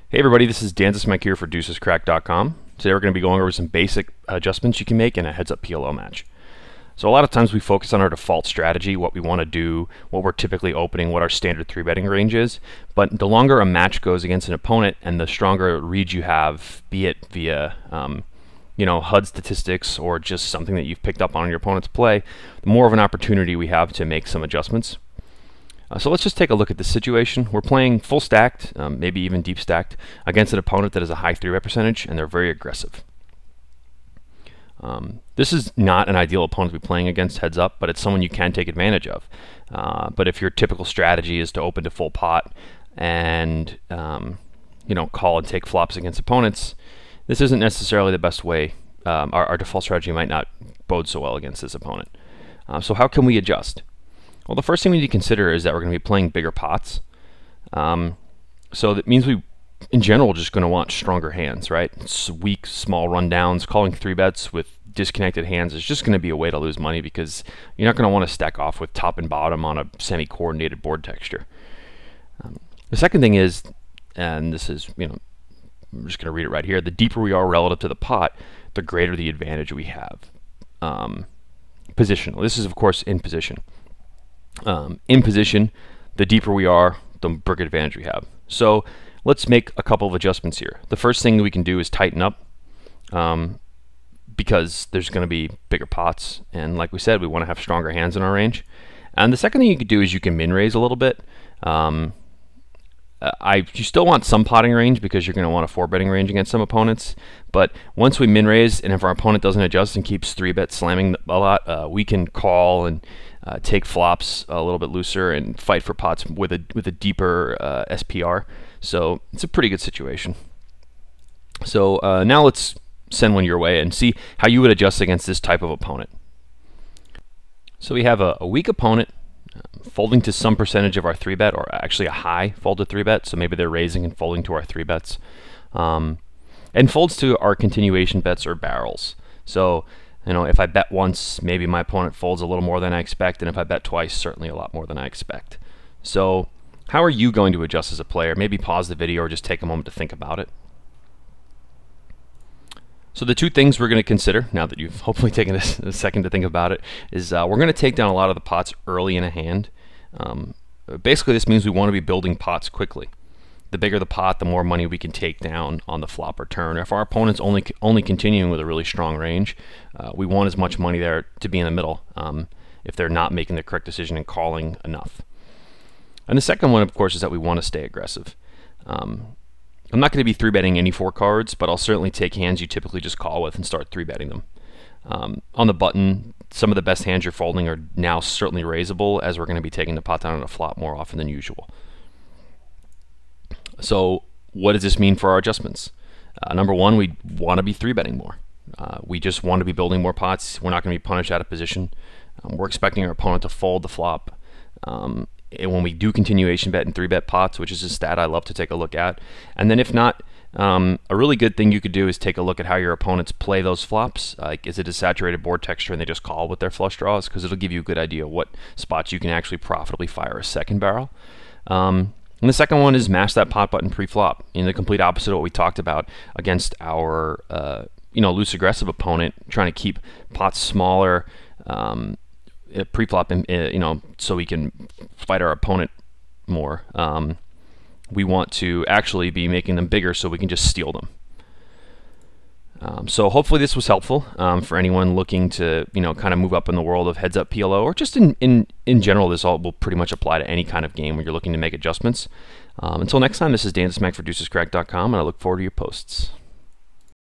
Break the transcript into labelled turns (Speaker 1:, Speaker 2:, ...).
Speaker 1: Hey everybody, this is Dan Zismek here for deucescrack.com. Today we're going to be going over some basic adjustments you can make in a heads-up PLO match. So a lot of times we focus on our default strategy, what we want to do, what we're typically opening, what our standard 3-betting range is, but the longer a match goes against an opponent and the stronger read you have, be it via HUD statistics or just something that you've picked up on your opponent's play, the more of an opportunity we have to make some adjustments. So let's just take a look at this situation. We're playing full stacked, maybe even deep stacked, against an opponent that has a high 3-bet percentage, and they're very aggressive. This is not an ideal opponent to be playing against heads up, but it's someone you can take advantage of. But if your typical strategy is to open to full pot and call and take flops against opponents, this isn't necessarily the best way. Our default strategy might not bode so well against this opponent. So how can we adjust? Well, the first thing we need to consider is that we're going to be playing bigger pots. So that means we, in general, just going to want stronger hands, right? Weak, small rundowns, calling 3-bets with disconnected hands is just going to be a way to lose money because you're not going to want to stack off with top and bottom on a semi-coordinated board texture. The second thing is, and this is, I'm just going to read it right here, the deeper we are relative to the pot, the greater the advantage we have. Positional. This is, of course, in position. In position, the deeper we are, the bigger advantage we have. So let's make a couple of adjustments here. The first thing we can do is tighten up because there's going to be bigger pots, and like we said, we want to have stronger hands in our range. And the second thing you could do is you can min raise a little bit. You still want some potting range because you're going to want a 4-betting range against some opponents, but once we min raise and if our opponent doesn't adjust and keeps 3-bet slamming a lot, we can call and take flops a little bit looser and fight for pots with a deeper SPR. So it's a pretty good situation. So now let's send one your way and see how you would adjust against this type of opponent. So we have a weak opponent folding to some percentage of our 3-bet, or actually a high folded 3-bet, so maybe they're raising and folding to our 3-bets, and folds to our continuation bets or barrels. So if I bet once, maybe my opponent folds a little more than I expect, and if I bet twice, certainly a lot more than I expect. So how are you going to adjust as a player? Maybe pause the video or just take a moment to think about it. So the two things we're going to consider, now that you've hopefully taken a second to think about it, is we're going to take down a lot of the pots early in a hand. Basically, this means we want to be building pots quickly. The bigger the pot, the more money we can take down on the flop or turn. If our opponent's only continuing with a really strong range, we want as much money there to be in the middle if they're not making the correct decision and calling enough. And the second one, of course, is that we want to stay aggressive. I'm not going to be 3-betting any 4 cards, but I'll certainly take hands you typically just call with and start 3-betting them. On the button, some of the best hands you're folding are now certainly raisable, as we're going to be taking the pot down on a flop more often than usual. So what does this mean for our adjustments? Number one, we want to be 3-betting more. We just want to be building more pots. We're not going to be punished out of position. We're expecting our opponent to fold the flop. And when we do continuation bet and 3-bet pots, which is a stat I love to take a look at. And then if not, a really good thing you could do is take a look at how your opponents play those flops. Like, is it a saturated board texture and they just call with their flush draws? Because it'll give you a good idea what spots you can actually profitably fire a second barrel. And the second one is mash that pot button pre-flop. The complete opposite of what we talked about against our loose aggressive opponent, trying to keep pots smaller, pre-flop, so we can fight our opponent more. We want to actually be making them bigger so we can just steal them. So hopefully this was helpful for anyone looking to kind of move up in the world of heads-up PLO, or just in general. This all will pretty much apply to any kind of game where you're looking to make adjustments. Until next time, this is Dan Zismek for deucescrack.com, and I look forward to your posts.